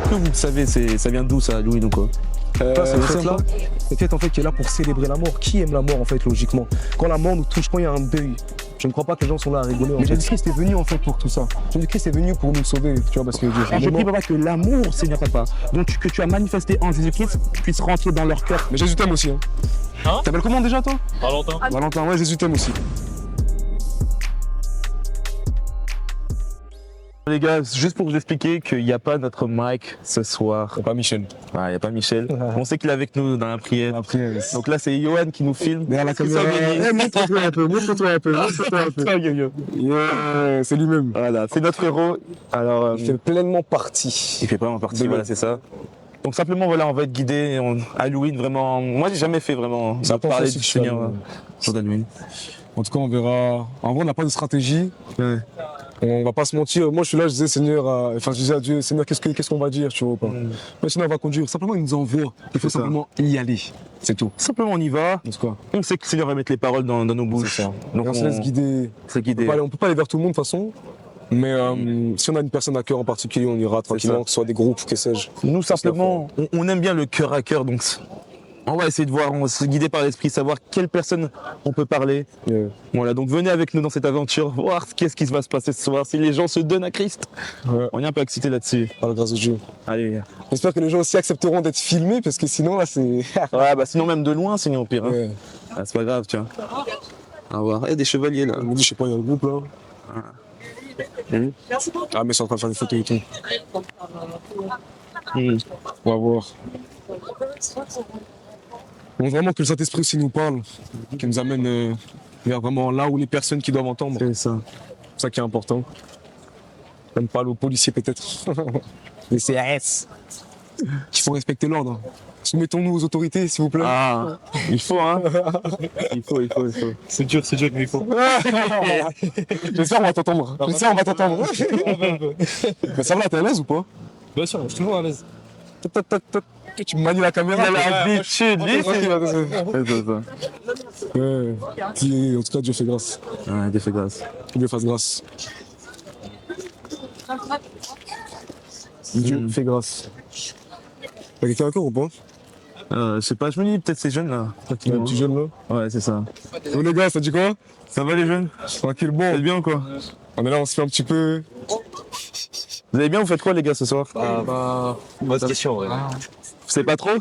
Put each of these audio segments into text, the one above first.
que vous le savez, ça vient d'où ça, Halloween ou quoi? C'est fête en fait qui est là pour célébrer la mort. Qui aime la mort en fait logiquement? Quand la mort nous touche, quand il y a un deuil, je ne crois pas que les gens sont là à rigoler. Mais Jésus-Christ est venu en fait pour tout ça. Jésus-Christ est venu pour nous sauver, tu vois, parce que Je prie papa que l'amour, Seigneur papa, que tu as manifesté en Jésus-Christ puisse rentrer dans leur cœur. Mais Jésus t'aime aussi. Hein. T'appelles comment déjà toi? Valentin. Valentin, ouais, Jésus t'aime aussi. Les gars, juste pour vous expliquer qu'il n'y a pas notre Mike ce soir. C'est pas Michel. Ah, il n'y a pas Michel. On sait qu'il est avec nous dans la prière. Après, Donc là, c'est Johan qui nous filme. derrière la caméra. Montre-toi un peu, montre-toi un peu, montre-toi un peu. Yeah, c'est lui-même. Voilà, c'est notre héros. Alors, Il fait pleinement partie. il fait vraiment partie, De voilà, nous. c'est ça. Donc simplement, voilà, on va être guidé. Halloween, vraiment. Moi, j'ai jamais fait vraiment. C'est la première parler fois du que je suis Seigneur Halloween. jour d'Halloween. En tout cas, on verra. En vrai, on n'a pas de stratégie. On va pas se mentir. Moi, je suis là, je disais, Seigneur, je disais à Dieu, Seigneur, qu'est-ce qu'on va dire, tu vois ou pas. Mais sinon, on va conduire. Simplement, il nous envoie. Il faut C'est ça. simplement y aller. C'est tout. Simplement, on y va. En tout cas. On sait que le Seigneur va mettre les paroles dans nos bouches. C'est ça. Donc Et on se laisse guider. se guider. On peut pas aller vers tout le monde de toute façon. Mais si on a une personne à cœur en particulier, on ira tranquillement, que ce soit des groupes ou que sais-je. Nous, simplement, on aime bien le cœur à cœur. Donc, on va essayer de voir, on va se guider par l'esprit, savoir quelle personne on peut parler. Yeah. Voilà, donc venez avec nous dans cette aventure, voir qu'est-ce qui va se passer ce soir, si les gens se donnent à Christ. Ouais. On est un peu excité là-dessus. Par la grâce de Dieu. Allez. J'espère que les gens aussi accepteront d'être filmés parce que sinon, là, c'est. Ouais, bah sinon même de loin, sinon au pire. Hein. Ouais. Ah, c'est pas grave, tiens. On va voir. Il y a des chevaliers là. On me dit, je sais pas, il y a un groupe là. Ah, mais c'est en train de faire des photos et tout. On va voir. On veut vraiment que le Saint-Esprit aussi nous parle, qu'il nous amène vers vraiment là où les personnes qui doivent entendre. C'est ça. C'est ça qui est important. Même parler aux policiers peut-être. Les CRS. Qu'il faut respecter l'ordre. Soumettons-nous aux autorités, s'il vous plaît. Ah, il faut, hein. il faut. C'est dur, mais il faut. J'espère qu'on va t'entendre. J'espère qu'on va t'entendre. Mais ça va, t'es à l'aise ou pas? Bien sûr, je suis toujours à l'aise. Tu me manies la caméra. Il a l'habitude, lui, Ouais, c'est ça. Ouais. En tout cas, Dieu fait grâce. Ouais, Dieu fait grâce. Que Dieu fasse grâce. Dieu fait grâce. T'as quelqu'un encore ou pas? Je sais pas, je me dis peut-être ces jeunes là. Il y a un petit jeune là. Ouais, c'est ça. Oh les gars, ça dit quoi? Ça va les jeunes? Tranquille, bon. Vous êtes bien ou quoi? On est là, on se fait un petit peu. Vous allez bien, vous faites quoi les gars ce soir? Bonne question, ouais. Vous savez pas trop?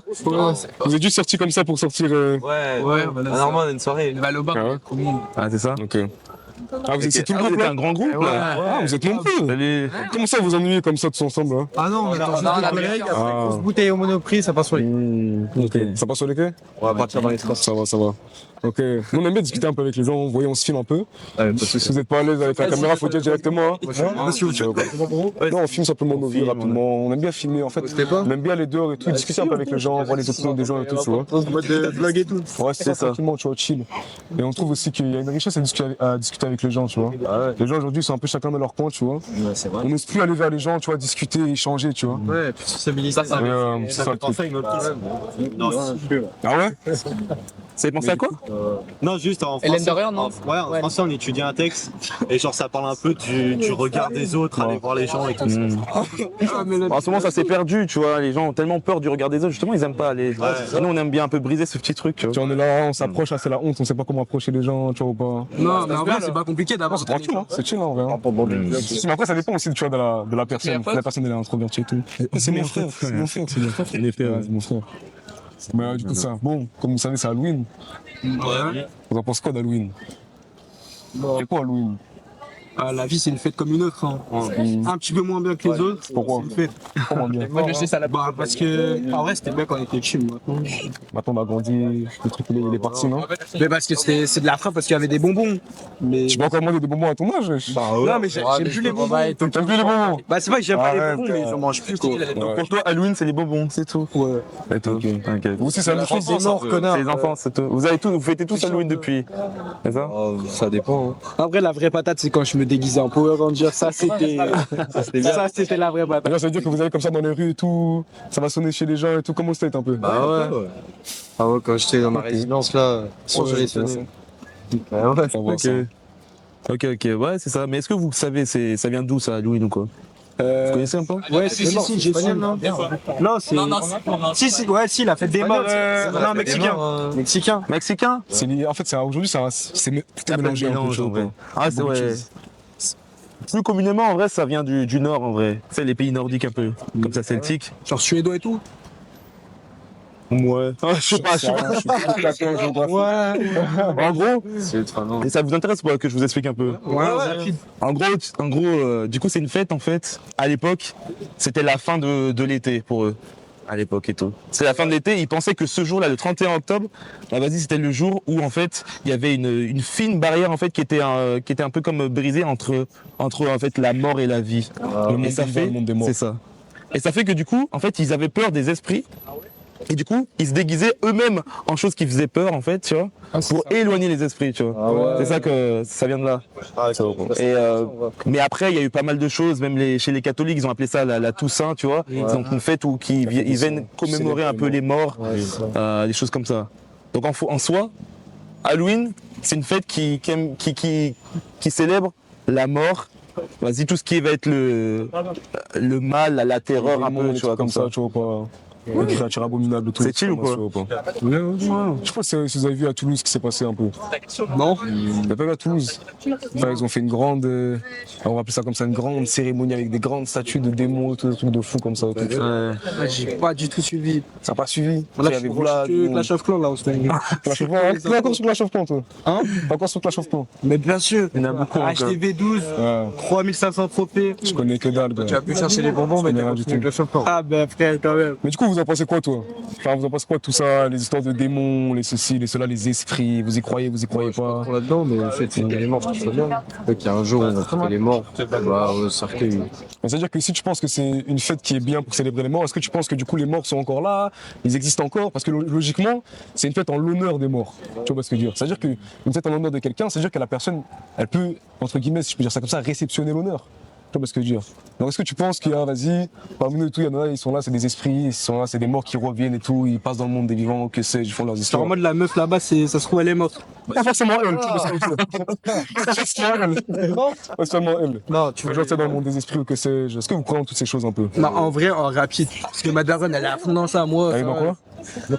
Vous êtes juste sortis comme ça pour sortir. Ouais, normalement, on a une soirée. Ah ouais? Ah, c'est ça? Ok. Ah, vous êtes c'est tout le Ah, vous groupe êtes là? un grand groupe là? Ah, vous êtes nombreux. Salut. Comment ça vous ennuyez comme ça tous ensemble là? Ah non, mais attends, juste des collègues, Ah. grosse bouteille au Monoprix, ça passe sur les. Ok. Ça passe sur les quais? On va partir dans les traces. Ça va, ça va. Ok. Nous, on aime bien discuter un peu avec les gens, vous voyez, on se filme un peu. Si vous n'êtes pas à l'aise avec la caméra, faut dire directement. Hein. Non, on filme simplement nos vies rapidement. On aime bien filmer en fait. On aime bien les dehors et tout, discuter un peu avec les gens, voir les opinions des gens et tout, tu vois. Vlog et tout. Ouais, c'est ça, tranquillement, tu vois, chill. Et on trouve aussi qu'il y a une richesse à discuter avec les gens, tu vois. Les gens aujourd'hui sont un peu chacun dans leur coin, tu vois. C'est vrai. On n'ose plus aller vers les gens, tu vois, discuter, échanger, tu vois. Ouais, puis sociabiliser. C'est ça le truc. Non, Ah ouais? Vous avez pensé à quoi? non, juste en Hélène français. Dorian, non? En français, on étudie un texte et genre ça parle un peu du regard des autres, aller voir les gens et tout ça. En ce moment, ça s'est perdu, tu vois. Les gens ont tellement peur du regard des autres, justement, ils aiment pas aller. Et nous, on aime bien un peu briser ce petit truc, tu vois. Tu vois, on est là, on s'approche, c'est la honte, on sait pas comment approcher les gens, tu vois, ou pas. Non, mais en vrai, c'est pas compliqué d'abord. C'est tranquille, hein. C'est chill, hein, en vrai. hein. Mais après, ça dépend aussi, tu vois, de la personne. La personne, elle est introvertie et tout. C'est mon frère, c'est mon frère, c'est mon frère. C'est mon frère. Mais du coup, ça, bon, comme vous savez, c'est Halloween. Vous en pensez quoi d'Halloween? C'est quoi Halloween? La vie, c'est une fête comme une autre. Hein. Un petit peu moins bien que les autres. Pourquoi? C'est une fête. Comment bien? Moi, je sais ça là-bas. Parce que, en vrai, c'était bien quand on était chill. Maintenant, on a grandi, le truc, il est parti, non? Mais parce que c'est de la frappe, parce qu'il y avait des bonbons. Mais. Tu peux encore manger des bonbons à ton âge, wesh. Non, mais j'aime plus les bonbons. T'aimes plus les bonbons? Bah, c'est vrai que j'aime pas les Arrête, bonbons, mais j'en mange plus, quoi. Donc pour toi, Halloween, c'est les bonbons, c'est tout. Ouais. C'est tout. T'inquiète. Vous aussi, c'est la même chose? Des morts, connard. C'est les enfants, c'est tout. Vous fêtez tous Halloween depuis. C'est ça? Ça dépend. Après, la vraie patate, c'est quand je me déguisais en Power Ranger. Ça, c'était. Ça, c'était la vraie patate. Là, ça veut dire que vous allez comme ça dans les rues et tout, ça va sonner chez les gens et tout, comment c'était un peu? Ah ouais. Ah ouais, quand j'étais dans ma résidence là, j'allais sonner. Ça va, Ok. ça. Ok, ouais, c'est ça. Mais est-ce que vous savez, ça vient d'où ça, Halloween ou quoi? Vous connaissez un peu? Ouais, si, j'ai su. Non, c'est. Si, ouais, si, il a fait des morts. Non, mexicain. Mexicain? En fait, aujourd'hui, tout est mélangé un peu. mélange, tu en vois, vrai. quoi. Ah, c'est Beaucoup de vrai. choses. Plus communément, en vrai, ça vient du nord, en vrai. C'est les pays nordiques un peu, comme ça, celtique. Genre suédois et tout. Ouais. Je sais pas. En gros, et ça vous intéresse pas que je vous explique un peu? Ouais. En gros, du coup, c'est une fête, en fait. À l'époque, c'était la fin de l'été pour eux. À l'époque et tout. C'est la fin de l'été. Ils pensaient que ce jour-là, le 31 octobre, bah vas-y, c'était le jour où, en fait, il y avait une fine barrière, en fait, qui était un peu comme brisée entre en fait, la mort et la vie. Le monde Et ça vivant, fait, le monde des morts. c'est ça. Et ça fait que, du coup, en fait, ils avaient peur des esprits. Et du coup, ils se déguisaient eux-mêmes en choses qui faisaient peur, en fait, tu vois, pour éloigner les esprits, tu vois. C'est ça que ça vient de là. Et mais après, il y a eu pas mal de choses, même chez les catholiques, ils ont appelé ça la Toussaint, tu vois. Ils ont une fête où ils viennent commémorer un peu les morts, des choses comme ça. Donc en soi, Halloween, c'est une fête qui célèbre la mort. Vas-y, tout ce qui va être le mal, la terreur, un peu, tu vois, comme ça. Tu vois pas. Les créatures abominables et tout. C'est chill ou quoi? Je sais pas si vous avez vu à Toulouse ce qui s'est passé un peu. Non. T'as pas vu à Toulouse? Enfin, ils ont fait une grande, on va appeler ça comme ça, une grande cérémonie avec des grandes statues de démons, tout des trucs de fou comme ça. J'ai pas du tout suivi. Ça n'a pas suivi. Là, Il y avait Vlad. que Clash of Clans là en ce moment. Clash of Clans, hein. T'es encore sur Clash of Clans, toi? Hein? T'es encore sur Clash of Clans? Mais bien sûr. Il y en a beaucoup encore. Acheter V12, Ouais. 3500 trophées. Je connais que dalle. Tu as pu chercher les bonbons, mais connais t'as rien du continué tout. Clash of Clans. Ah ben frère, quand même. Mais du coup, vous en pensez quoi, toi? Enfin, vous en pensez quoi de tout ça? Les histoires de démons, les ceci, les cela, les esprits, vous y croyez pas? Là-dedans, mais le fait c'est que les morts, je trouve bien. Fait qu'il y a un jour où on va fêter les morts, bah, au cercueil. Mais c'est-à-dire que si tu penses que c'est une fête qui est bien pour célébrer les morts, est-ce que tu penses que du coup les morts sont encore là, ils existent encore? Parce que logiquement, c'est une fête en l'honneur des morts. Tu vois ce que je veux dire? C'est-à-dire qu'une fête en l'honneur de quelqu'un, c'est-à-dire que la personne, elle peut, entre guillemets, si je peux dire ça comme ça, réceptionner l'honneur. Tu vois ce que je veux dire? Donc est-ce que tu penses qu'il y a, vas-y, parmi nous et tout, il y en a, ils sont là, c'est des esprits, ils sont là, c'est des morts qui reviennent et tout, ils passent dans le monde des vivants, que sais-je, ils font leurs Genre histoires. en mode la meuf là-bas, ça se trouve elle est morte. Pas forcément elle, tu vois ce que je veux dire? Pas forcément elle. Pas seulement elle. Non, tu Genre, c'est dans le monde des esprits ou que sais-je. Est-ce que vous croyez en toutes ces choses un peu? Non, en vrai, en rapide. Parce que ma daronne, elle est à fond dans ça, moi. Elle est dans quoi?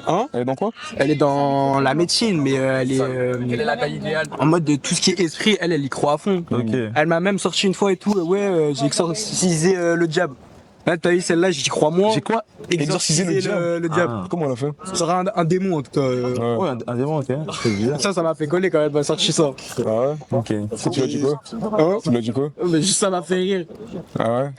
Hein? Elle est dans quoi? Elle est dans la médecine, mais elle est. Quelle est la taille idéale? En mode de tout ce qui est esprit, elle y croit à fond. Ok. Elle m'a même sorti une fois et tout, j'ai exorcisé le diable. Là, t'as vu celle-là, j'y crois moins. J'ai quoi? Exorciser le diable. le diable. Comment on l'a fait? Ça sera un démon en tout cas. Ouais, un démon, ok. C'est bizarre. Ça m'a fait coller quand elle m'a sorti ça. Ah ouais? Ok. Tu l'as dit quoi? Hein? Tu l'as dit quoi? Mais juste ça m'a fait rire. Ah ouais?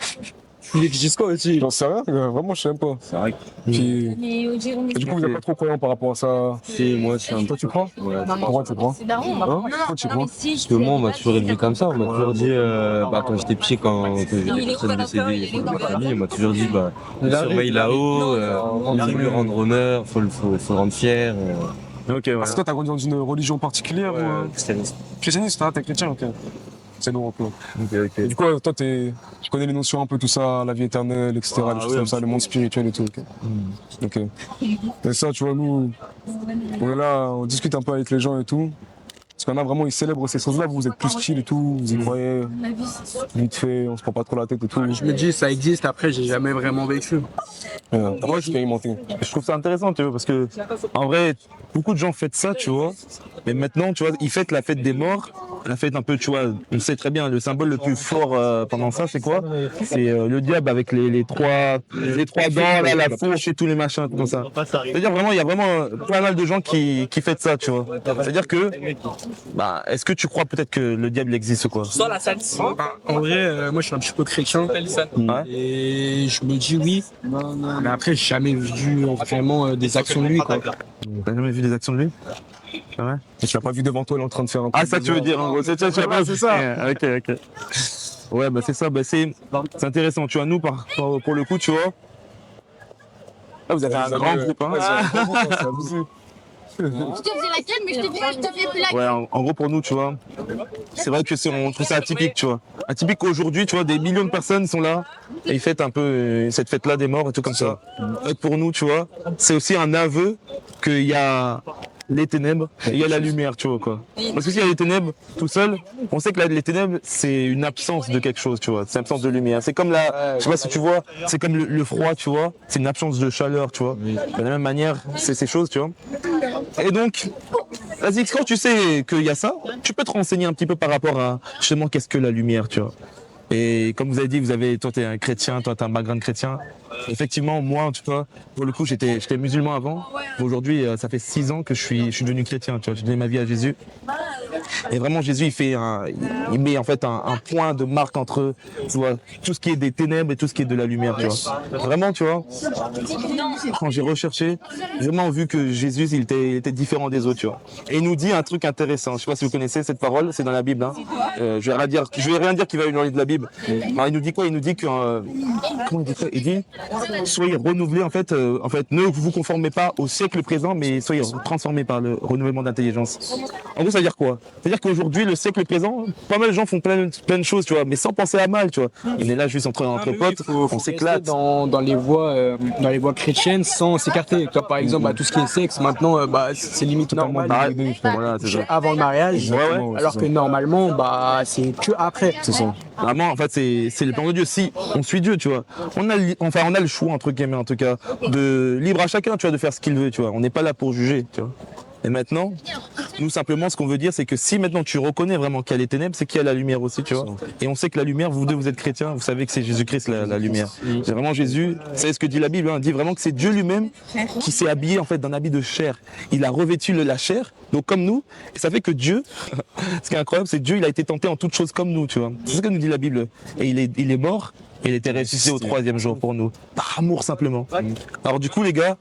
Tu voulais que je dise quoi aussi? J'en sais rien, vraiment, je sais même pas. C'est vrai. Puis, et du coup, vous n'êtes pas trop croyant par rapport à ça? Si, moi, c'est un peu. Toi, tu crois? Ouais. Pourquoi tu crois? C'est daron. Hein? Pourquoi tu crois? Parce que moi, on m'a toujours élevé comme ça. On m'a toujours dit, quand j'étais petit, quand j'ai des personnes décédées dans ma famille, on m'a toujours dit, on surveille là-haut, il faut lui rendre honneur, faut le rendre fier. Ok, ouais. Parce que toi, t'as grandi dans une religion particulière ou? Christianisme. Christianiste, t'es chrétien, ok. C'est lourd un peu. Ok. Et du coup, toi, tu connais les notions un peu tout ça, la vie éternelle, etc., les choses comme ça, le monde spirituel et tout. Ok. Et ça, tu vois, nous, on est là, on discute un peu avec les gens et tout. Parce qu'il y en a vraiment, ils célèbrent ces choses-là, vous êtes plus chill et tout, vous y croyez, vite fait, on se prend pas trop la tête et tout. Je me dis, ça existe, après, j'ai jamais vraiment vécu. T'as pas expérimenté. Je trouve ça intéressant, tu vois, parce que, en vrai, beaucoup de gens fêtent ça, tu vois. Mais maintenant, tu vois, ils fêtent la fête des morts. La fête un peu, tu vois, on sait très bien, le symbole le plus fort pendant ça, c'est quoi? C'est le diable avec les trois dents, là, la fourche et tous les machins, comme ça. C'est-à-dire vraiment, il y a vraiment pas mal de gens qui fêtent ça, tu vois. C'est-à-dire que, est-ce que tu crois peut-être que le diable existe ou quoi? En vrai, moi je suis un petit peu chrétien. Ouais. Et je me dis oui. Mais après, j'ai jamais vu vraiment des actions de lui, quoi. T'as jamais vu des actions de lui? C'est vrai? Et tu l'as pas vu devant toi, il est en train de faire un Ah, ça tu veux dire, en gros, c'est ça. Ok. Ouais, c'est ça, c'est intéressant, tu vois, nous, pour le coup, tu vois. Ah, vous avez un grand groupe, hein. Je te faisais laquelle, mais je te fais plus laquelle. Ouais, en gros, pour nous, tu vois, c'est vrai que on trouve ça atypique, tu vois. Atypique qu'aujourd'hui, tu vois, des millions de personnes sont là et ils fêtent un peu cette fête-là des morts et tout comme ça. Et pour nous, tu vois, c'est aussi un aveu qu'il y a les ténèbres et il y a la lumière, tu vois quoi. Parce que s'il y a les ténèbres tout seul, on sait que les ténèbres c'est une absence de quelque chose, tu vois. C'est une absence de lumière. C'est comme je sais pas si tu vois, c'est comme le froid, tu vois. C'est une absence de chaleur, tu vois. De la même manière, c'est ces choses, tu vois. Et donc, vas-y, quand tu sais qu'il y a ça, tu peux te renseigner un petit peu par rapport à justement qu'est-ce que la lumière, tu vois. Et comme vous avez dit, toi t'es un chrétien, toi t'as un background chrétien. Effectivement, moi en tout cas, pour le coup j'étais musulman avant. Aujourd'hui, ça fait 6 ans que je suis devenu chrétien, tu vois. J'ai donné ma vie à Jésus. Et vraiment Jésus il met en fait un point de marque entre, tu vois, tout ce qui est des ténèbres et tout ce qui est de la lumière, tu vois. Vraiment, tu vois, quand j'ai recherché, j'ai vraiment vu que Jésus il était différent des autres, tu vois. Et il nous dit un truc intéressant. Je sais pas si vous connaissez cette parole, c'est dans la Bible. Hein. Je vais rien dire qui va éloigner de la Bible. Alors, il nous dit quoi? Il nous dit que comment il dit ça? Il dit soyez renouvelés en fait, ne vous conformez pas au siècle présent, mais soyez transformés par le renouvellement d'intelligence. En gros, ça veut dire quoi? Ça veut dire qu'aujourd'hui, le siècle présent, pas mal de gens font plein de choses, tu vois, mais sans penser à mal, tu vois. On est là juste entre potes, on s'éclate. Dans les voies chrétiennes sans s'écarter. Par exemple, tout ce qui est sexe, maintenant, c'est limite normal. Voilà, c'est ça. Avant le mariage, alors que normalement, c'est que après. C'est ça. Vraiment, en fait, c'est le plan de Dieu. Si on suit Dieu, tu vois, on a le choix, entre guillemets, en tout cas, de libre à chacun, tu vois, de faire ce qu'il veut, tu vois. On n'est pas là pour juger, tu vois. Et maintenant, nous simplement, ce qu'on veut dire, c'est que si maintenant tu reconnais vraiment qu'il y a les ténèbres, c'est qu'il y a la lumière aussi, tu vois. Et on sait que la lumière, vous deux, vous êtes chrétiens, vous savez que c'est Jésus-Christ la lumière. C'est vraiment Jésus, c'est ce que dit la Bible, hein, dit vraiment que c'est Dieu lui-même qui s'est habillé en fait d'un habit de chair. Il a revêtu la chair, donc comme nous, et ça fait que Dieu, ce qui est incroyable, c'est que Dieu, il a été tenté en toutes choses comme nous, tu vois. C'est ce que nous dit la Bible. Et il est mort, et il était ressuscité au 3e jour pour nous, par amour simplement. Alors du coup, les gars,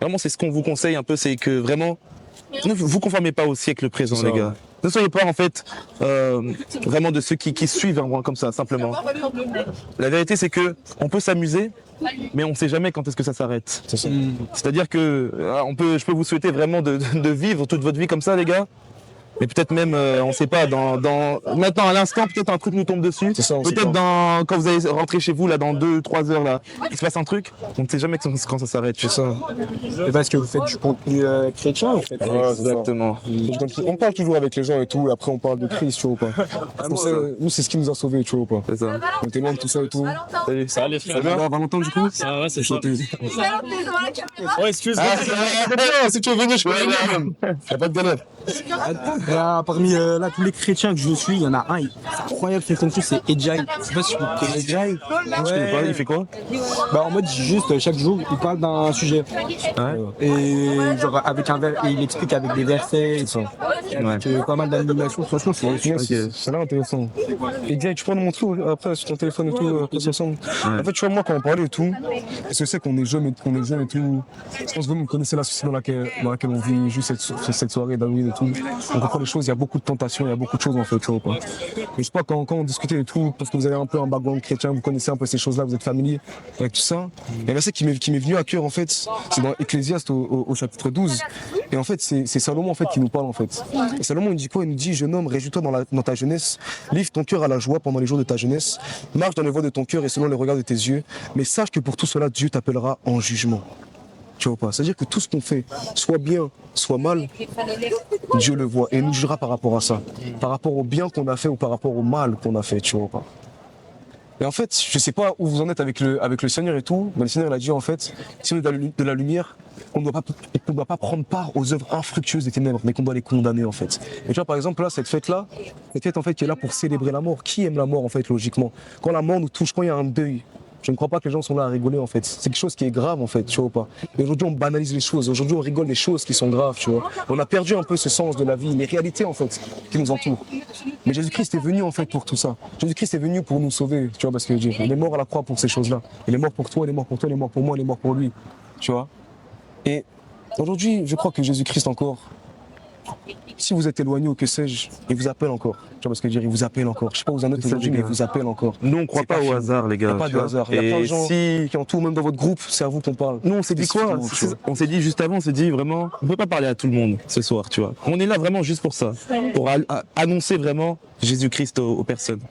vraiment, c'est ce qu'on vous conseille un peu, c'est que vraiment, ne vous conformez pas au siècle présent, les gars. Ne soyez pas en fait vraiment de ceux qui suivent un comme ça, simplement. La vérité, c'est que on peut s'amuser, mais on ne sait jamais quand est-ce que ça s'arrête. C'est-à-dire que je peux vous souhaiter vraiment de vivre toute votre vie comme ça, les gars. Mais peut-être même, on ne sait pas, maintenant à l'instant, peut-être un truc nous tombe dessus. Peut-être quand vous allez rentrer chez vous, là, dans 2-3 heures, là, il se passe un truc, on ne sait jamais quand ça s'arrête, c'est ça. C'est parce que vous faites du contenu chrétien, en fait. Ouais, exactement. On parle toujours avec les gens et tout, et après on parle de Christ, tu vois ou pas. Nous, c'est ce qui nous a sauvés, tu vois ou pas. C'est ça. On était loin de tout ça et tout. Salut. Ça allait, frère. Ça va, Valentin, du coup? Ça va, c'est chaud. Ouais, excuse-moi. Si tu veux venir, je peux venir même. Y'a pas de galère. Parmi tous les chrétiens que je suis, il y en a un, c'est incroyable, c'est comme ça, c'est Edjai. Je sais pas si vous connaissez Edjai. Ouais. Il fait quoi? En mode, juste chaque jour, il parle d'un sujet. Ouais. Et genre avec un et il explique avec des versets et ça. Avec pas mal d'animations, franchement, c'est là intéressant. Edjai, tu peux nous montrer après sur ton téléphone et tout, après ensemble. En fait, tu vois, moi, quand on parlait et tout, parce que je sais qu'on est jeunes et tout, je pense que vous connaissez la société dans laquelle on vit, juste cette soirée d'Halloween et tout. On comprend les choses, il y a beaucoup de tentations, il y a beaucoup de choses en fait, tu vois quoi. Mais je sais pas, quand on discutait et tout, parce que vous avez un peu un background chrétien, vous connaissez un peu ces choses-là, vous êtes familier avec tout ça. Il y a un verset qui m'est venu à cœur en fait, c'est dans Ecclésiaste au chapitre 12. Et en fait, c'est Salomon en fait qui nous parle en fait. Et Salomon il dit quoi? Il nous dit: jeune homme, réjouis-toi dans ta jeunesse, livre ton cœur à la joie pendant les jours de ta jeunesse, marche dans les voies de ton cœur et selon les regards de tes yeux, mais sache que pour tout cela, Dieu t'appellera en jugement. Tu vois pas? C'est-à-dire que tout ce qu'on fait, soit bien, soit mal, Dieu le voit et nous jugera par rapport à ça. Par rapport au bien qu'on a fait ou par rapport au mal qu'on a fait, tu vois pas? Et en fait, je sais pas où vous en êtes avec le Seigneur et tout, mais le Seigneur il a dit en fait, si on est de la lumière, on ne doit pas prendre part aux œuvres infructueuses des ténèbres, mais qu'on doit les condamner en fait. Et tu vois par exemple là, cette fête en fait qui est là pour célébrer la mort. Qui aime la mort en fait logiquement? Quand la mort nous touche, quand il y a un deuil, je ne crois pas que les gens sont là à rigoler en fait. C'est quelque chose qui est grave en fait, tu vois pas. Et aujourd'hui on banalise les choses, aujourd'hui on rigole des choses qui sont graves, tu vois. On a perdu un peu ce sens de la vie, les réalités en fait qui nous entourent. Mais Jésus-Christ est venu en fait pour tout ça. Jésus-Christ est venu pour nous sauver, tu vois, parce que il est mort à la croix pour ces choses-là. Il est mort pour toi, il est mort pour toi, il est mort pour moi, il est mort pour lui, tu vois. Et aujourd'hui, je crois que Jésus-Christ encore, si vous êtes éloigné ou que sais-je, il vous appelle encore. Tu vois, parce que il vous appelle encore. Je sais pas où vous en êtes aujourd'hui, mais il vous appelle encore. Nous, on ne croit pas au hasard, les gars. Il n'y a pas de hasard. Il y a plein de gens qui entourent, même dans votre groupe, c'est à vous qu'on parle. Nous, on s'est dit quoi? On s'est dit juste avant, on s'est dit vraiment, on ne peut pas parler à tout le monde ce soir, tu vois. On est là vraiment juste pour ça, pour annoncer vraiment Jésus-Christ aux personnes.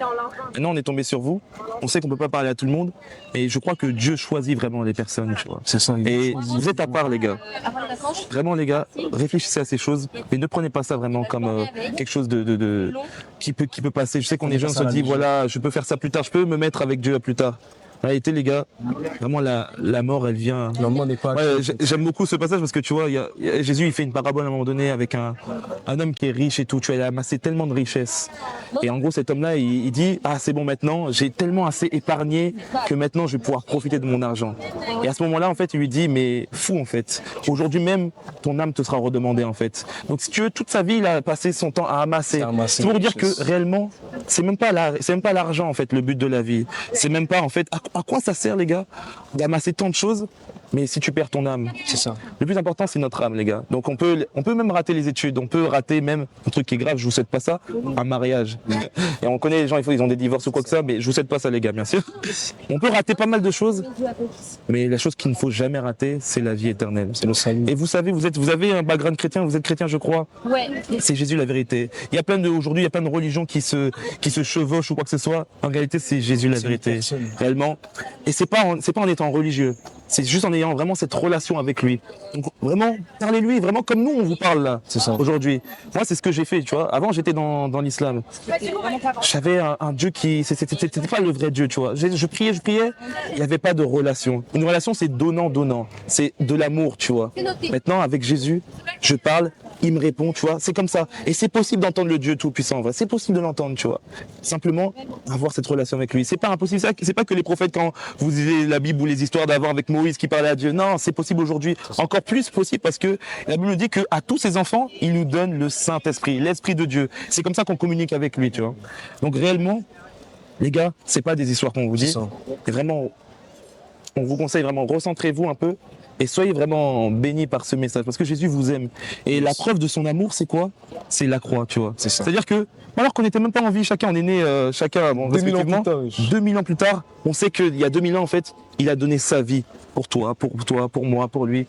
Maintenant, on est tombé sur vous. On sait qu'on peut pas parler à tout le monde, mais je crois que Dieu choisit vraiment les personnes, tu vois. C'est ça. Et vous êtes à part, les gars. Vraiment, les gars, réfléchissez à ces choses, mais ne prenez pas ça vraiment comme quelque chose qui peut passer. Je sais qu'on est jeunes, on se dit, voilà, je peux faire ça plus tard, je peux me mettre avec Dieu plus tard. En réalité, les gars, vraiment, la mort, elle vient. La mort n'est pas. Ouais, j'aime beaucoup ce passage parce que tu vois, Jésus, il fait une parabole à un moment donné avec un homme qui est riche et tout. Tu vois, il a amassé tellement de richesses. Et en gros, cet homme-là, il dit, ah, c'est bon, maintenant, j'ai tellement assez épargné que maintenant, je vais pouvoir profiter de mon argent. Et à ce moment-là, en fait, il lui dit, mais fou, en fait. Aujourd'hui même, ton âme te sera redemandée, en fait. Donc, si tu veux, toute sa vie, il a passé son temps à amasser. C'est pour dire que réellement, c'est même pas l'argent, en fait, le but de la vie. C'est même pas, en fait, à quoi ça sert, les gars, d'amasser tant de choses, mais si tu perds ton âme? C'est ça. Le plus important, c'est notre âme, les gars. Donc on peut même rater les études, on peut rater même un truc qui est grave, je vous souhaite pas ça, un mariage. Et on connaît les gens, ils ont des divorces ou quoi que ça, mais je vous souhaite pas ça, les gars, bien sûr. On peut rater pas mal de choses, mais la chose qu'il ne faut jamais rater, c'est la vie éternelle. C'est le salut. Et vous savez, vous avez un background chrétien, vous êtes chrétien, je crois. Ouais. C'est Jésus la vérité. Aujourd'hui, il y a plein de religions qui se chevauchent ou quoi que ce soit. En réalité, c'est Jésus la vérité. Réellement. Et c'est pas en étant religieux. C'est juste en ayant vraiment cette relation avec lui. Donc vraiment, parlez-lui, vraiment comme nous on vous parle là, aujourd'hui. Moi, c'est ce que j'ai fait, tu vois. Avant, j'étais dans l'islam. J'avais un Dieu qui... C'était pas le vrai Dieu, tu vois. Je priais, il n'y avait pas de relation. Une relation, c'est donnant. C'est de l'amour, tu vois. Maintenant, avec Jésus, je parle, il me répond, tu vois. C'est comme ça. Et c'est possible d'entendre le Dieu Tout-Puissant, en vrai. C'est possible de l'entendre, tu vois. Simplement, avoir cette relation avec lui. C'est pas impossible. C'est pas que les prophètes, quand vous lisez la Bible ou les histoires d'avant avec Moïse qui parlait à Dieu. Non, c'est possible aujourd'hui. Encore plus possible parce que la Bible dit qu'à tous ses enfants, il nous donne le Saint-Esprit, l'Esprit de Dieu. C'est comme ça qu'on communique avec lui, tu vois. Donc réellement, les gars, c'est pas des histoires qu'on vous dit. C'est vraiment, on vous conseille vraiment, recentrez-vous un peu et soyez vraiment bénis par ce message parce que Jésus vous aime. Et la preuve de son amour, c'est quoi? C'est la croix, tu vois. C'est-à-dire que, alors qu'on n'était même pas en vie, chacun, on est né, chacun, bon, 2000 ans respectivement, plus tard, 2000 ans plus tard, on sait qu'il y a 2000 ans, en fait, il a donné sa vie pour toi, pour moi, pour lui.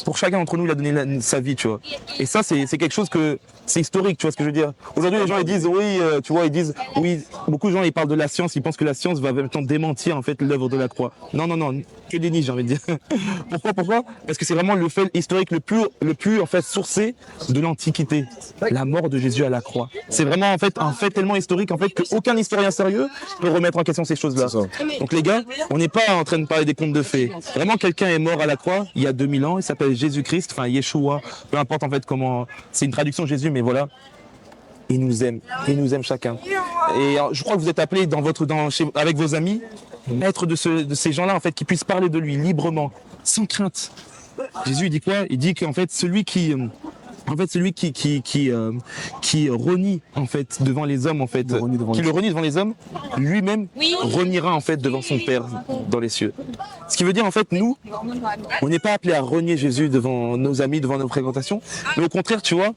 Pour chacun d'entre nous, il a donné sa vie, tu vois. Et ça, c'est quelque chose que, c'est historique, tu vois ce que je veux dire. Aujourd'hui, les gens, ils disent, oui, tu vois, ils disent, oui, beaucoup de gens, ils parlent de la science, ils pensent que la science va même temps démentir, en fait, l'œuvre de la croix. Non, que des nids, j'ai envie de dire. Pourquoi? Parce que c'est vraiment le fait historique le plus, en fait, sourcé de l'Antiquité. La mort de Jésus à la croix. C'est vraiment, en fait, un fait tellement historique, en fait, qu'aucun historien sérieux peut remettre en question ces choses-là. Donc, les gars, on n'est pas en train de parler des contes de fées. Vraiment, quelqu'un est mort à la croix il y a 2000 ans, il s'appelle Jésus-Christ, enfin, Yeshua, peu importe, en fait, comment, c'est une traduction de Jésus, mais voilà. Il nous aime chacun. Et je crois que vous êtes appelés avec vos amis, à être de ces gens-là, en fait, qui puissent parler de lui librement, sans crainte. Jésus, il dit quoi? Il dit qu'en fait, celui qui renie en fait devant les hommes, en fait, qui le renie devant les hommes, lui-même reniera en fait devant son Père dans les cieux. Ce qui veut dire en fait, nous, on n'est pas appelés à renier Jésus devant nos amis, devant nos fréquentations, mais au contraire, tu vois,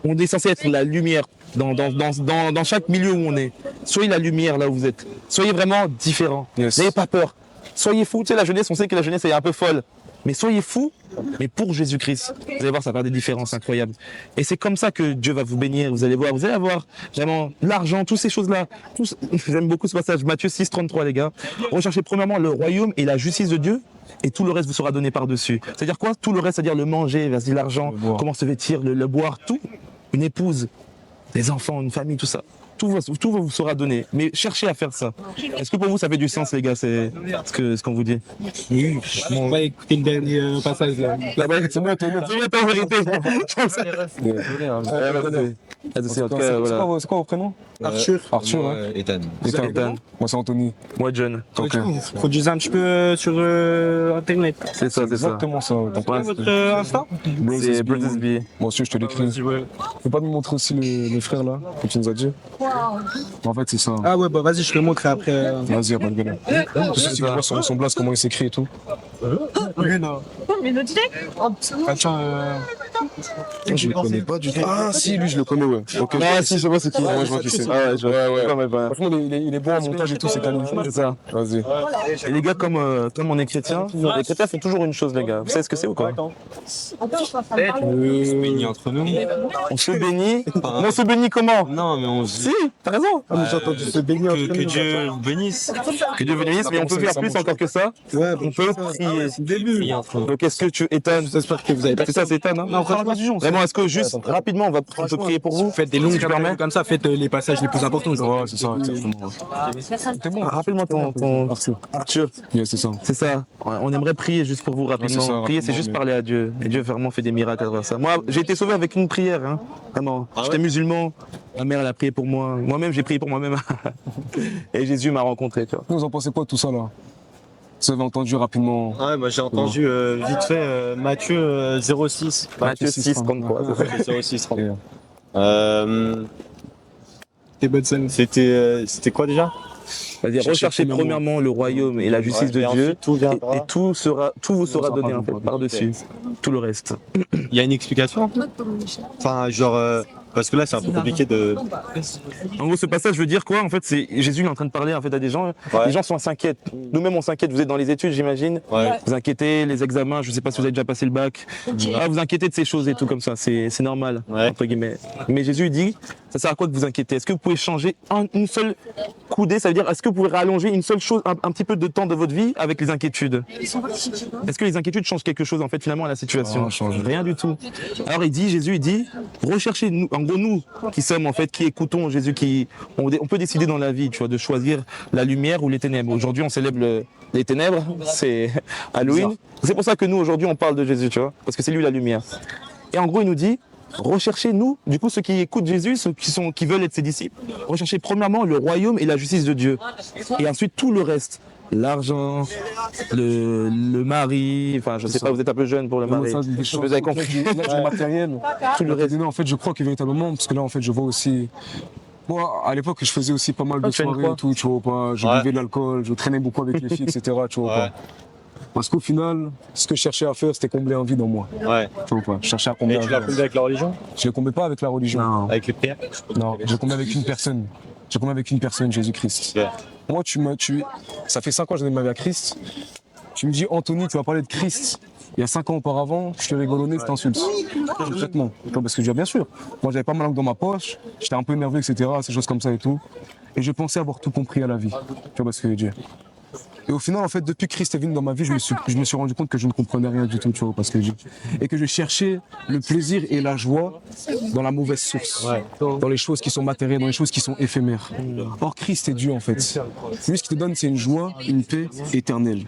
on est censé être la lumière dans chaque milieu où on est. Soyez la lumière là où vous êtes. Soyez vraiment différents. N'ayez pas peur. Soyez fous. Tu sais, la jeunesse, on sait que la jeunesse est un peu folle. Mais soyez fous, mais pour Jésus-Christ. Vous allez voir, ça va faire des différences incroyables. Et c'est comme ça que Dieu va vous bénir. Vous allez avoir vraiment l'argent, toutes ces choses-là. J'aime beaucoup ce passage, Matthieu 6, 33, les gars. Recherchez premièrement le royaume et la justice de Dieu, et tout le reste vous sera donné par-dessus. C'est-à-dire quoi? Tout le reste, c'est-à-dire le manger, vas-y, l'argent, comment se vêtir, le boire, tout. Une épouse, des enfants, une famille, tout ça. Tout vous sera donné. Mais cherchez à faire ça. Est-ce que pour vous, ça fait du sens, les gars, c'est ce qu'on vous dit? Oui. On va écouter le dernier passage là. C'est moi, t'es en vérité. C'est quoi vos prénoms? Arthur. Arthur, ouais. Ethan. Ethan. Moi, c'est Anthony. Moi, John. Ok. Produisez un petit peu sur Internet. C'est ça. Exactement ça. Votre Insta? C'est Brutusby. Moi aussi, je te l'écris. Tu peux pas nous montrer aussi le frère là, que tu nous as dit? En fait, c'est ça. Ah ouais, bah vas-y, je te le montrerai après. Vas-y, y'a pas de gueule. Tu sais, tu vois sur son blast comment il s'écrit et tout. Oui, non. Mais notre Attends, Je le connais pas du tout. Ah, si, lui, je le connais, ouais. Ok. Ah, si, je vois c'est qui. Ouais, je vois qui c'est. Ah, ouais, je vois. Ouais. Ouais, ouais. Franchement, il est bon en montage et tout, c'est calme. C'est ça. Vas-y. Et les gars, comme on est chrétiens, les chrétiens font toujours une chose, les gars. Vous savez ce que c'est ou quoi? On se bénit entre nous. On se bénit. Mais on se bénit comment? Non, mais on Si, t'as raison. J'ai entendu se baigner entre que nous. Dieu vous bénisse. Que Dieu bénisse, mais on peut faire plus encore que ça. On peut prier. Priez entre nous. Donc est-ce que tu étonnes? J'espère que vous avez pas. C'est ça, c'est Ethan, hein? Non, franchement, Vraiment, est-ce que juste rapidement, on peut prier pour vous? faites des longues Tu permets? comme ça, faites les passages les plus importants. Ouais, c'est ça, exactement. C'est bon. Rappelle-moi ton Arthur. Yeah, c'est ça. C'est ça. On aimerait prier juste pour vous rapidement. c'est ça, Prier, c'est rapidement, juste mais- parler à Dieu. Et Dieu vraiment fait des miracles à travers ça. Moi, j'ai été sauvé avec une prière, hein. Vraiment. J'étais musulman. Ma mère, elle a prié pour moi. Moi-même, j'ai prié pour moi-même. Et Jésus m'a rencontré, tu vois. Vous en pensez quoi de tout ça, là? Vous avez entendu rapidement. Ouais, moi j'ai entendu vite fait Matthieu 06. Matthieu 6, 33. c'est ça. 06, 30. Yeah. Des bonnes scènes. C'était quoi déjà? C'est-à-dire, recherchez premièrement le royaume et la justice de et Dieu. ensuite, tout viendra. Et tout vous sera donné, en fait, par-dessus. Tout le reste. Il y a une explication? Enfin, genre, parce que là c'est un peu compliqué de. En gros, ce passage veut dire quoi? En fait, c'est Jésus il est en train de parler en fait à des gens. Ouais. Les gens s'inquiètent. Nous-mêmes, on s'inquiète. Vous êtes dans les études, j'imagine. Ouais. Vous inquiétez, les examens. Je sais pas si vous avez déjà passé le bac. Ah, vous inquiétez de ces choses et tout comme ça. C'est normal Ouais. entre guillemets. Mais Jésus il dit, ça sert à quoi de vous inquiéter? Est-ce que vous pouvez changer une seule coudée? Ça veut dire, est-ce que vous pouvez rallonger une seule chose, un petit peu de temps de votre vie avec les inquiétudes? Est-ce que les inquiétudes changent quelque chose en fait finalement à la situation? Non, change Rien du tout. Alors Jésus il dit, recherchez nous, en gros nous qui sommes en fait, qui écoutons Jésus, on peut décider dans la vie, tu vois, de choisir la lumière ou les ténèbres. Aujourd'hui on célèbre les ténèbres, c'est Halloween. C'est pour ça que nous aujourd'hui on parle de Jésus, tu vois, parce que c'est lui la lumière. Et en gros il nous dit, recherchez nous, du coup ceux qui écoutent Jésus, ceux qui veulent être ses disciples, recherchez premièrement le royaume et la justice de Dieu. Et ensuite tout le reste. L'argent, le mari, enfin je sais pas, vous êtes un peu jeune pour le mari. Ça, c'est des choses- Vous avez compris. Là, du matériel. Tout le reste. En fait, je crois que véritablement, parce que là, en fait, je vois aussi. Moi, à l'époque, je faisais aussi pas mal de tu fais une soirées croix et tout, tu vois pas. Je Ouais. buvais de l'alcool, je traînais beaucoup avec les filles, etc. Tu vois Ouais. pas. Parce qu'au final, ce que je cherchais à faire, c'était combler un vide en moi. Ouais. Tu vois pas. Je cherchais à combler Et un tu l'as vide. comblé avec la religion? Je ne comblais pas avec la religion. Non. Avec les prières? Non, je comblais avec une personne. Je comblais avec une personne, Jésus-Christ. Ouais. Moi, ça fait 5 ans que je donne ma vie à Christ. Tu me dis, Anthony, tu vas parler de Christ. Il y a 5 ans auparavant, je te rigole au nez, je t'insulte. Concrètement. Parce que je dis, bien sûr, moi j'avais pas ma langue dans ma poche, j'étais un peu nerveux, etc., ces choses comme ça et tout. Et je pensais avoir tout compris à la vie. Tu vois ce que je veux dire. Et au final, en fait, depuis que Christ est venu dans ma vie, je me suis rendu compte que je ne comprenais rien du tout, tu vois, parce que et que je cherchais le plaisir et la joie dans la mauvaise source, dans les choses qui sont matérielles, dans les choses qui sont éphémères. Or, Christ est Dieu, en fait. Lui, ce qu'il te donne, c'est une joie, une paix éternelle.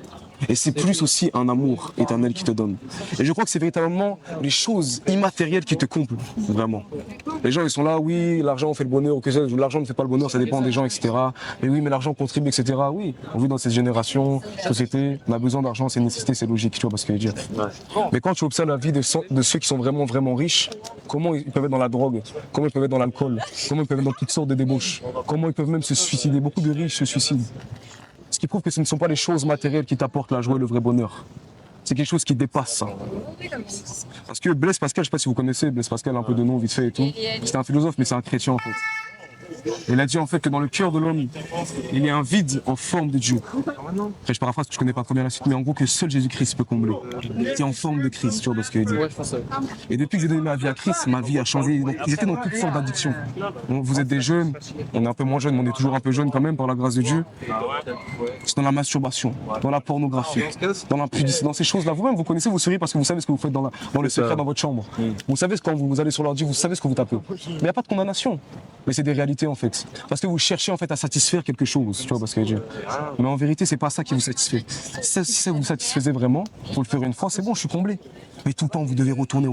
Et c'est plus aussi un amour éternel qui te donne. Et je crois que c'est véritablement les choses immatérielles qui te comblent, vraiment. Les gens, ils sont là, oui, l'argent fait le bonheur, ou que l'argent ne fait pas le bonheur, ça dépend des gens, etc. Mais oui, mais l'argent contribue, etc. Oui, on vit dans cette génération, société, on a besoin d'argent, c'est une nécessité, c'est logique, tu vois pas ce que je veux dire. Mais quand tu observes la vie de ceux qui sont vraiment, vraiment riches, comment ils peuvent être dans la drogue, comment ils peuvent être dans l'alcool, comment ils peuvent être dans toutes sortes de débauches, comment ils peuvent même se suicider. Beaucoup de riches se suicident. Ce qui prouve que ce ne sont pas les choses matérielles qui t'apportent la joie et le vrai bonheur. C'est quelque chose qui dépasse ça. Parce que Blaise Pascal, je ne sais pas si vous connaissez Blaise Pascal, un peu de nom vite fait et tout. C'est un philosophe, mais c'est un chrétien en fait. Il a dit en fait que dans le cœur de l'homme, il y a un vide en forme de Dieu. Après, je paraphrase parce que je connais pas très bien la suite, mais en gros que seul Jésus-Christ peut combler. C'est en forme de Christ, tu vois parce qu'il dit. Et depuis que j'ai donné ma vie à Christ, ma vie a changé. Donc, ils étaient dans toutes sortes d'addictions. Vous êtes des jeunes, on est un peu moins jeunes, mais on est toujours un peu jeunes quand même par la grâce de Dieu. C'est dans la masturbation, dans la pornographie, dans l'impudicité, dans ces choses-là. Vous-même, vous connaissez, vous souriez parce que vous savez ce que vous faites dans le secret dans votre chambre. Vous savez quand vous allez sur l'ordi, vous savez ce que vous tapez. Mais il n'y a pas de condamnation. Mais c'est des réalités en fait. Parce que vous cherchez en fait à satisfaire quelque chose, tu vois, parce que Dieu. Mais en vérité, c'est pas ça qui vous satisfait. Si ça vous satisfaisait vraiment, pour le faire une fois, c'est bon, je suis comblé. Mais tout le temps, vous devez retourner.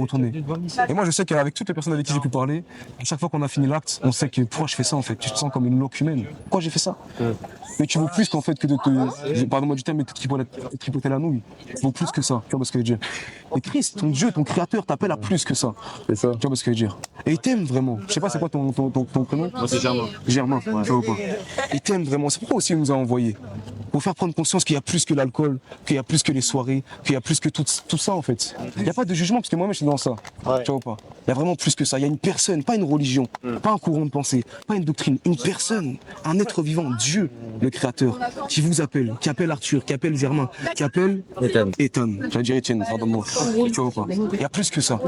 Et moi, je sais qu'avec toutes les personnes avec qui j'ai pu parler, à chaque fois qu'on a fini l'acte, on sait que pourquoi je fais ça en fait. Tu te sens comme une loque humaine. Pourquoi j'ai fait ça? Mais tu vaux plus qu'en fait que de te. Pardon-moi du terme, mais de tripoter la nouille. Tu vaux plus que ça, tu vois, parce que Dieu. Et Christ, ton Dieu, ton créateur t'appelle à plus que ça. C'est ça. Tu vois ce que je veux dire. Et il t'aime vraiment. Je sais pas c'est quoi ton prénom. Moi C'est Germain. Germain, tu vois ou pas. Il t'aime vraiment. C'est pourquoi aussi il nous a envoyés. Pour faire prendre conscience qu'il y a plus que l'alcool, qu'il y a plus que les soirées, qu'il y a plus que tout ça en fait. Il n'y a pas de jugement parce que moi-même je suis dans ça. Ouais. Tu vois ou pas. Il y a vraiment plus que ça. Il y a une personne, pas une religion, pas un courant de pensée, pas une doctrine. Une personne, un être vivant, Dieu, le Créateur, qui vous appelle, qui appelle Arthur, qui appelle Germain, qui appelle Ethan. J'allais dire Etienne, pardon-moi. Tu vois ou pas. Il y a plus que ça.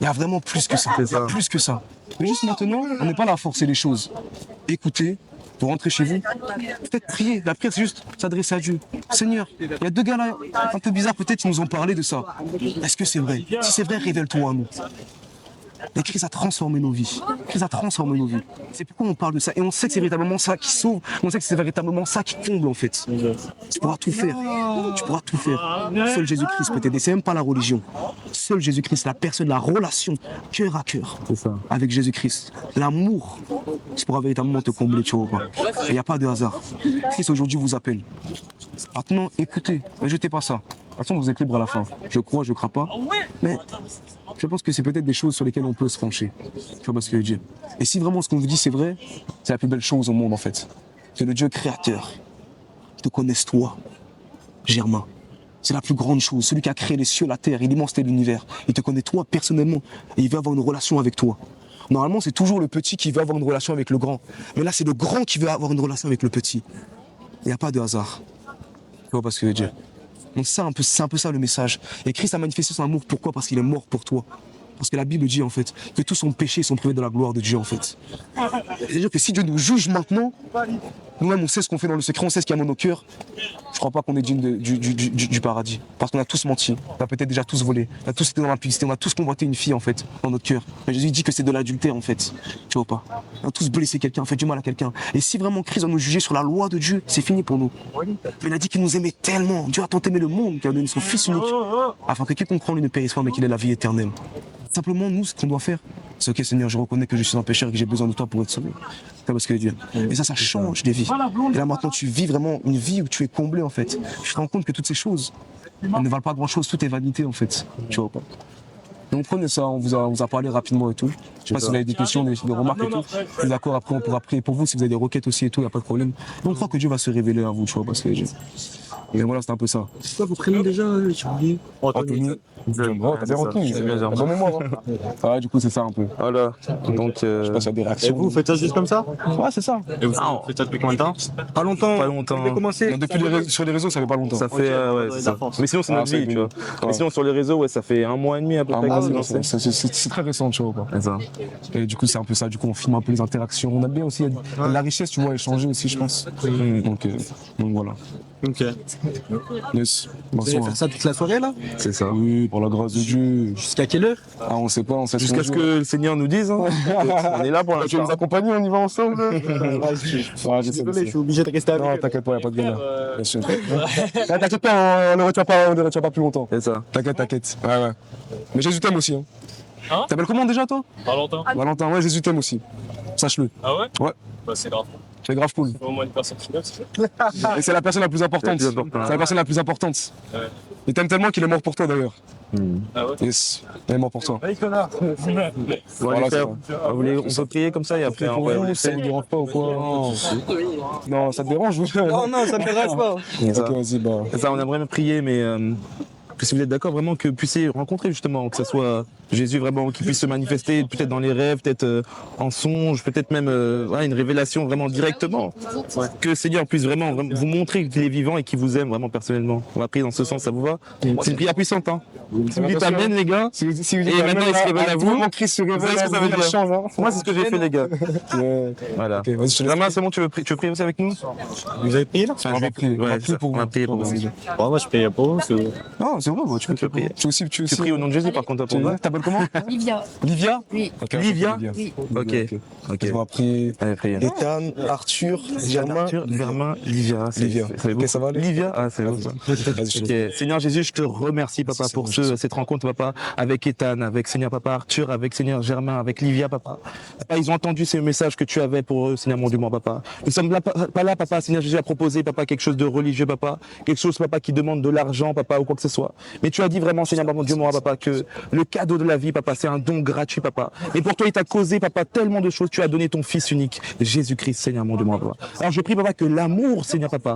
Il y a vraiment plus que ça. Il y a plus que ça. Mais juste maintenant, on n'est pas là à forcer les choses. Écoutez, pour rentrer chez vous, peut-être prier. La prière, c'est juste s'adresser à Dieu. Seigneur, il y a deux gars là, un peu bizarres, peut-être ils nous ont parlé de ça. Est-ce que c'est vrai? Si c'est vrai, révèle-toi à nous. Et Christ a transformé nos vies. Christ a transformé nos vies. C'est pourquoi on parle de ça. Et on sait que c'est véritablement ça qui sauve. On sait que c'est véritablement ça qui comble en fait. Tu pourras tout faire. Tu pourras tout faire. Seul Jésus-Christ peut t'aider. C'est même pas la religion. Seul Jésus-Christ, la personne, la relation, cœur à cœur avec Jésus-Christ. L'amour, tu pourras véritablement te combler, tu vois. Il n'y a pas de hasard. Christ aujourd'hui vous appelle. Maintenant, écoutez, ne jetez pas ça. De toute façon, vous êtes libre à la fin. Je crois, je ne crois pas. Mais je pense que c'est peut-être des choses sur lesquelles on peut se pencher. Tu vois ce que je veux dire. Et si vraiment ce qu'on vous dit c'est vrai, c'est la plus belle chose au monde en fait. C'est le Dieu créateur qui te connaisse toi, Germain. C'est la plus grande chose. Celui qui a créé les cieux, la terre et l'immensité de l'univers. Il te connaît toi personnellement et il veut avoir une relation avec toi. Normalement, c'est toujours le petit qui veut avoir une relation avec le grand. Mais là, c'est le grand qui veut avoir une relation avec le petit. Il n'y a pas de hasard. Tu vois ce que je veux dire. Donc c'est un peu ça le message. Et Christ a manifesté son amour, pourquoi? Parce qu'il est mort pour toi. Parce que la Bible dit en fait que tous sont péchés et sont privés de la gloire de Dieu en fait. C'est-à-dire que si Dieu nous juge maintenant, nous-mêmes on sait ce qu'on fait dans le secret, on sait ce qu'il y a dans nos cœurs. Je crois pas qu'on est digne du paradis. Parce qu'on a tous menti, on a peut-être déjà tous volé, on a tous été dans l'impudicité, on a tous convoité une fille en fait, dans notre cœur. Mais Jésus dit que c'est de l'adultère en fait. Tu vois pas. On a tous blessé quelqu'un, fait du mal à quelqu'un. Et si vraiment Christ va nous juger sur la loi de Dieu, c'est fini pour nous. Mais il a dit qu'il nous aimait tellement. Dieu a tant aimé le monde qu'il a donné son Fils unique, afin que quiconque croit en lui ne périsse pas, mais qu'il ait la vie éternelle. Simplement, nous, ce qu'on doit faire, c'est ok, Seigneur, je reconnais que je suis un pécheur et que j'ai besoin de toi pour être sauvé. Tu vois ce que je veux dire. Et ça change des vies. Et là, maintenant, tu vis vraiment une vie où tu es comblé, en fait. Tu te rends compte que toutes ces choses, elles ne valent pas grand-chose, tout est vanité, en fait. Tu vois pas. Donc prenez ça, on vous a parlé rapidement et tout. Je sais pas si vous avez des questions, des remarques et tout. Je suis d'accord, après on pourra prier pour vous, si vous avez des requêtes aussi et tout, il n'y a pas de problème. Et on croit que Dieu va se révéler à vous, tu vois, parce que... Et voilà, c'est un peu ça. C'est quoi vos prénoms déjà? J'ai oublié. Anthony. T'as bien retenu. Bonne mémoire. Ouais, du coup, c'est ça un peu. Voilà. Donc, Je sais pas s'il y a des Et réactions. vous faites ça juste comme ça? Ouais, c'est ça. Et vous faites ça depuis combien de temps? Pas longtemps. pas longtemps. Non, depuis sur les réseaux, ça fait pas longtemps. Ça fait, ouais, c'est ça. Mais sinon, c'est notre c'est vie, tu vois. ouais. Mais sinon, sur les réseaux, ouais, ça fait 1 mois et demi à peu près. qu'on s'est lancé. C'est très récent, tu vois. Quoi. C'est ça. Et du coup, c'est un peu ça. Du coup, on filme un peu les interactions. On aime bien aussi la richesse, tu vois, échanger aussi, je pense. Donc voilà. Ok. Yes. Vous allez Bonsoir. faire ça toute la soirée là? C'est ça. Oui, pour la grâce de Dieu. Jusqu'à quelle heure? Ah, on sait pas, on sait Jusqu'à ce que le Seigneur nous dise, hein. On est là pour Tu veux nous l'instant. accompagner, on y va ensemble. Je suis désolé, je suis obligé de rester avec Non, eux. t'inquiète pas, y'a pas de galère. Bien sûr. T'inquiète pas, on ne retient pas plus longtemps. C'est ça. T'inquiète. Ouais. Mais Jésus t'aime aussi. Hein. T'appelles comment déjà, toi? Valentin. Valentin, ouais, Jésus t'aime aussi. Sache-le. Ah ouais? Ouais. Bah c'est grave. C'est grave cool. Au moins une personne qui m'aime. Et c'est la personne la plus importante. La plus importante. C'est la personne la plus importante. Ouais. Il t'aime tellement qu'il est mort pour toi d'ailleurs. Ah ouais? Yes. Il est mort pour toi. Hey connard. Bon, Voilà, les c'est frères, ça. on peut prier comme ça et après on va Pour vous, ça vous dérange pas ou quoi? Non, ça te dérange? Non, ça me dérange pas. C'est ça. Ok, vas-y, bah. C'est ça, on aimerait même prier, mais que si vous êtes d'accord vraiment que vous puissiez rencontrer justement, que ce soit Jésus vraiment qui puisse se manifester peut-être dans les rêves, peut-être en songe, peut-être même voilà, une révélation vraiment directement. Que le Seigneur puisse vraiment vous montrer qu'il est vivant et qu'il vous aime vraiment personnellement. On va prier dans ce sens, ça vous va? C'est une prière puissante, hein. Si vous dites amen les gars, Si vous dites et maintenant il se révèle à vous, mon Christ se révèle, vous savez ce que ça veut dire. change, hein. Moi c'est ce que j'ai fait les gars. Voilà. Ok, vas-y, je te laisse. Rama, c'est bon, tu veux prier aussi avec nous? Vous avez prié là? On va prier. Ouais, On va prier pour on va vous. prier pour vous. Bon, moi je prie pour vous. Non, c'est vrai, bah, tu peux prier. Tu Tu pries au nom de Jésus par contre pour moi. T'appelles comment? Livia. Livia? Oui. Ok, Livia? Oui. Ok. On va prier. Allez, priez. Ethan, Arthur, Germain. Arthur, Germain, Livia. Livia. C'est beau. Ok, ça va aller? Livia, ah c'est bon ça. Vas-y, je te laisse. Ok. Seigneur Jésus, je te remercie papa Merci, pour Seigneur cette rencontre papa avec Ethan, avec Seigneur papa Arthur, avec Seigneur Germain, avec Livia papa. Papa, ils ont entendu ces messages que tu avais pour eux, Seigneur mon Dieu, mon papa. Nous sommes là, pas là papa, Seigneur Jésus a proposé papa quelque chose de religieux papa, quelque chose papa qui demande de l'argent papa ou quoi que ce soit. Mais tu as dit vraiment, Seigneur, mon Dieu, mon roi, papa, que le cadeau de la vie, papa, c'est un don gratuit, papa. Et pour toi, il t'a causé, papa, tellement de choses. Tu as donné ton Fils unique, Jésus-Christ, Seigneur, mon Dieu, mon roi, papa. Alors je prie, papa, que l'amour, Seigneur, papa,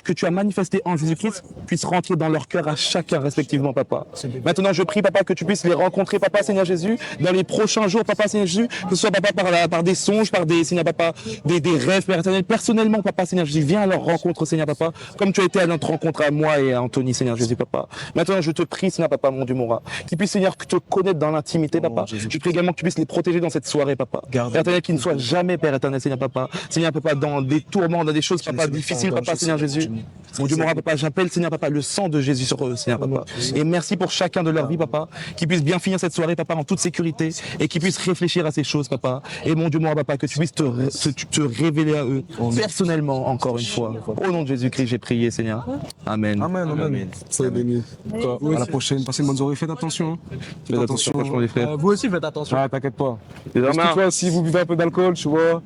que tu as manifesté en Jésus-Christ puisse rentrer dans leur cœur à chacun, respectivement, papa. Maintenant, je prie, papa, que tu puisses les rencontrer, papa, Seigneur Jésus, dans les prochains jours, papa, Seigneur Jésus, que ce soit, papa, par des songes, par des, Seigneur, papa, des rêves, Père éternel. Personnellement, papa, Seigneur Jésus, viens à leur rencontre, Seigneur, papa, comme tu as été à notre rencontre à moi et à Anthony, Seigneur Jésus, papa. Maintenant, je te prie, Seigneur, papa, mon Dieu, mon roi, qu'ils puissent, Seigneur, te connaître dans l'intimité, papa. Je prie également que tu puisses les protéger dans cette soirée, papa. Père éternel, qu'ils ne soient jamais, Père éternel, Seigneur, papa. Seigneur, papa, dans des tourments, dans des choses, papa, difficiles, papa, Seigneur Jésus. Mon Dieu, mon roi, papa, j'appelle, Seigneur, papa, le sang de Jésus sur eux, Seigneur, papa. Et merci pour chacun de leur vie, papa, qu'ils puissent bien finir cette soirée, papa, en toute sécurité, et qu'ils puissent réfléchir à ces choses, papa. Et mon Dieu, mon roi, papa, que tu puisses te révéler à eux, personnellement, encore une fois. Au nom de Jésus-Christ, j'ai prié, Seigneur. Amen. Amen. Soyez bénis. À la prochaine. Passez une bonne soirée. Faites attention. Faites attention, franchement, les frères. Vous aussi, faites attention. Ah, t'inquiète pas. Les Parce que amis, tu vois, si vous buvez un peu d'alcool, tu vois,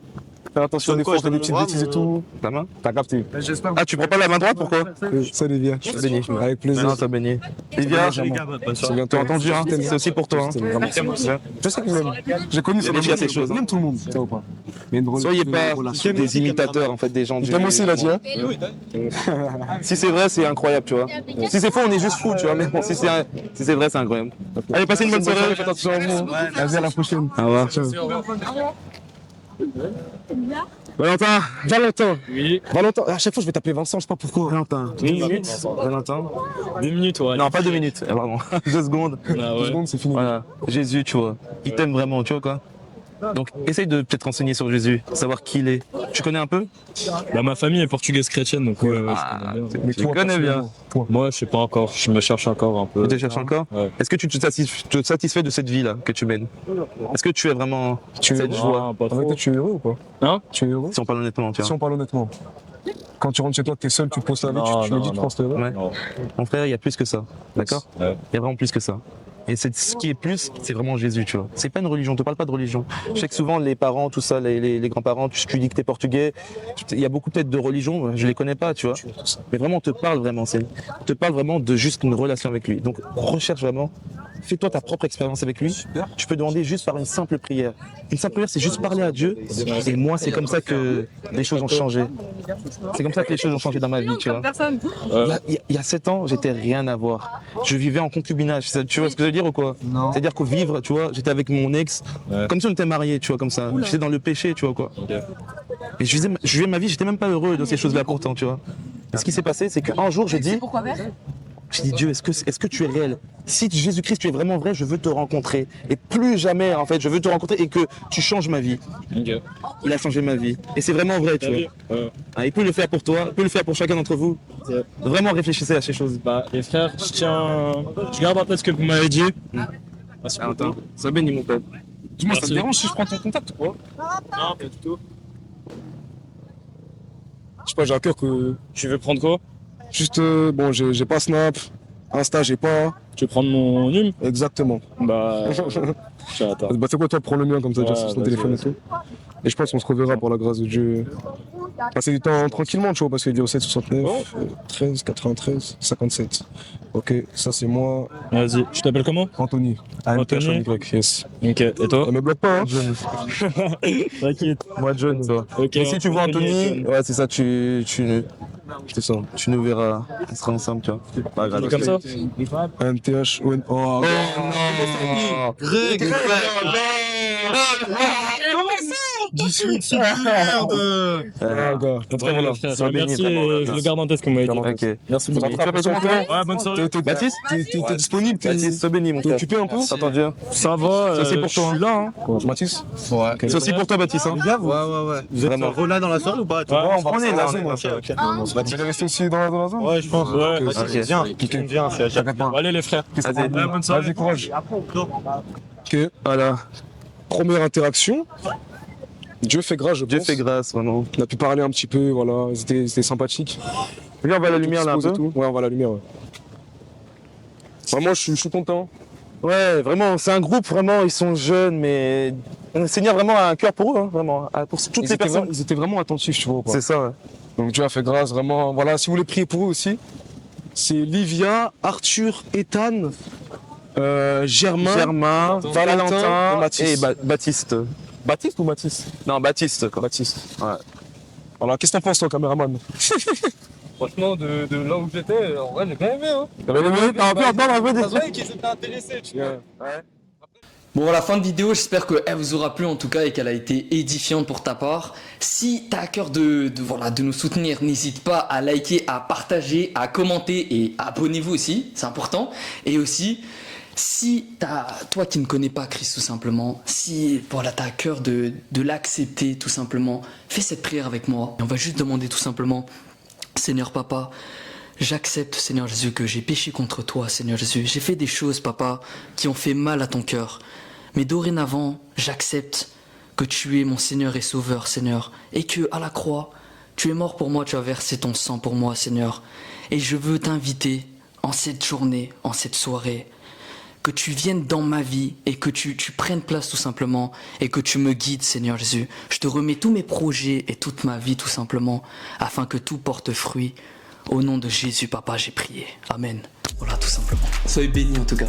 faites attention, des fois, quoi, on fait des petites bêtises et tout. ta main. T'as capté. Ah, tu prends pas la main droite, pourquoi? Salut, Livia. Je suis béni. Avec plaisir. Non, t'as béni. Livia, Les gars, bonne C'est soirée. bientôt. t'as entendu, hein? C'est aussi pour toi, hein? Je sais que je l'aime. J'ai connu Il y a déjà ces choses, hein. J'aime tout le monde. Tu sais ou pas? Mais une Soyez pas relation. des imitateurs, en fait, des gens du... T'aimes aussi, il a dit, hein? Si c'est vrai, c'est incroyable, tu vois. Si c'est faux, on est juste fous, tu vois. Mais bon, si c'est vrai, c'est incroyable. Allez, passez une bonne soirée. Faites attention à vous. Vas-y, à la prochaine. Au revoir. Valentin. Oui. Valentin, à chaque fois, je vais t'appeler Vincent, je sais pas pourquoi. Valentin. 2 minutes. Valentin. 2 minutes, ouais. Non, pas 2 minutes. Vraiment. 2 secondes. Ah 2 ouais. secondes, c'est fini. Voilà. Jésus, tu vois. Il t'aime vraiment, tu vois quoi. Donc, essaye de peut-être renseigner sur Jésus, savoir qui il est. Tu connais un peu? Bah, ma famille est portugaise chrétienne, donc ouais, je connais bien. Mais Tu connais bien. Moi, je sais pas encore, je me cherche encore un peu. Tu te cherches encore? Ouais. Est-ce que tu te satisfais de cette vie-là que tu mènes? Est-ce que tu es vraiment cette joie? Ah, pas En fait, trop. tu es heureux ou pas? Hein? Tu es heureux? Si on parle honnêtement, tu Si vois. on parle honnêtement. Quand tu rentres chez toi, t'es seul, tu poses ta vie, Non, tu me dis, non, tu penses que t'es heureux? Ouais. Non. Mon frère, il y a plus que ça. D'accord? Ouais. Il y a vraiment plus que ça. Et ce qui est plus, c'est vraiment Jésus, tu vois. C'est pas une religion, on te parle pas de religion. Je sais que souvent, les parents, tout ça, les grands-parents, tu dis que t'es portugais. Il y a beaucoup peut-être de religions, je les connais pas, tu vois. Mais vraiment, on te parle vraiment, on te parle vraiment de juste une relation avec lui. Donc, recherche vraiment. Fais-toi ta propre expérience avec lui. Tu peux demander juste par une simple prière. Une simple prière, c'est juste parler à Dieu. Et moi, c'est comme ça que les choses ont changé. C'est comme ça que les choses ont changé dans ma vie, tu vois. Il y a 7 ans, j'étais rien à voir. Je vivais en concubinage. Tu vois ce que je veux dire ou quoi? Non. C'est-à-dire qu'au vivre, tu vois, j'étais avec mon ex, Ouais. comme si on était mariés, tu vois, comme ça. J'étais dans le péché, tu vois quoi. Et je vivais ma vie, j'étais même pas heureux de ces choses-là pourtant, tu vois. Et ce qui s'est passé, c'est qu'un jour, j'ai dit, Dieu, est-ce que tu es réel? Si Jésus-Christ, tu es vraiment vrai, je veux te rencontrer. Et plus jamais, en fait, je veux te rencontrer et que tu changes ma vie. Ok. Il a changé ma vie. Et c'est vraiment vrai, tu vois. Ouais. Ah, il peut le faire pour toi, il peut le faire pour chacun d'entre vous. Ouais. Vraiment réfléchissez à ces choses. Bah, les frères, je garde en tête ce que vous m'avez dit. Merci beaucoup. Attends, sois béni, mon père. Dis-moi, ça te Merci. dérange si je prends ton contact ou quoi? Non, pas du tout. Je sais pas, j'ai à cœur que. Tu veux prendre quoi? Juste, bon, j'ai pas Snap, Insta, j'ai pas. Tu veux prendre mon num? Exactement. Bah, attends. Bah, c'est quoi, toi, prends le mien comme ça, déjà, Ouais, sur ton vas-y, téléphone et tout. Et je pense qu'on se reverra pour la grâce de Dieu. Passer du temps tranquillement, tu vois, parce qu'il y a 07 69, 13, 93, 57. Ok, ça c'est moi, Vas-y. Tu t'appelles comment? Anthony. Anthony. AMTHY, yes. Ok. Et toi? Elle me bloque pas, hein? T'inquiète. Moi, John, toi. Ok. Et si tu vois Anthony, ouais, c'est ça, tu nous verras. On sera ensemble, tu vois. Pas grave. Comme ça? AMTH, ON. Oh, Greg, ah, gars. En tout cas, voilà. Sois béni, Merci, vraiment. je le garde en tête ce que vous m'avez dit. Ok. Merci Tu beaucoup. vas passer mon frère? Ouais, bonne soirée. Baptiste? T'es disponible? Baptiste, sois béni, mon T'es frère. occupé un peu? T'entends Dieu? Ça va, Ça, c'est pour toi, je suis là, hein. Mathis? C'est aussi pour toi, Baptiste. Hein. Ouais. Vous êtes Vraiment. relais dans la soirée ou pas? Ouais, On est là, on est là. Tu vas rester aussi dans la zone? Ouais, je pense. Ouais. Vas-y, viens, c'est à T'inquiète pas. Allez les frères. Vas-y. Ouais, bonne soirée. Vas-y, courage. Ok, voilà. Première interaction. Dieu fait grâce, je Dieu pense. fait grâce, vraiment. On a pu parler un petit peu, voilà, c'était sympathique. Viens, on va à la lumière là un Disposé peu. et tout. Ouais, on va à la lumière, ouais. Vraiment, je suis content. Ouais, vraiment, c'est un groupe, vraiment, ils sont jeunes, mais le Seigneur vraiment a un cœur pour eux, hein, vraiment, pour toutes ces personnes. Ils étaient vraiment attentifs, tu vois. ou pas. C'est ça, ouais. Donc Dieu a fait grâce, vraiment. Voilà, si vous voulez prier pour eux aussi, C'est Livia, Arthur, Ethan, Germain, Valentin et Baptiste. Baptiste ou Mathis? Non, Baptiste, quoi. Baptiste. Ouais. Alors, qu'est-ce que t'en penses, toi, caméraman? Franchement, de là où j'étais, en vrai, j'ai bien aimé. Hein. T'as un peu entendre un peu des... Ouais, qu'ils étaient intéressés, tu vois. Bon, la fin de vidéo, j'espère qu'elle vous aura plu en tout cas et qu'elle a été édifiante pour ta part. Si t'as à cœur de nous soutenir, n'hésite pas à liker, à partager, à commenter et abonnez-vous aussi, c'est important. Et aussi, si toi qui ne connais pas Christ tout simplement, si t'as à cœur de l'accepter tout simplement, fais cette prière avec moi. Et on va juste demander tout simplement, Seigneur Papa, j'accepte, Seigneur Jésus, que j'ai péché contre toi, Seigneur Jésus. J'ai fait des choses, Papa, qui ont fait mal à ton cœur. Mais dorénavant, j'accepte que tu es mon Seigneur et Sauveur, Seigneur. Et que, à la croix, tu es mort pour moi, tu as versé ton sang pour moi, Seigneur. Et je veux t'inviter en cette journée, en cette soirée, que tu viennes dans ma vie et que tu prennes place tout simplement et que tu me guides, Seigneur Jésus. Je te remets tous mes projets et toute ma vie tout simplement, afin que tout porte fruit. Au nom de Jésus, Papa, j'ai prié. Amen. Voilà, tout simplement. Soyez bénis en tout cas.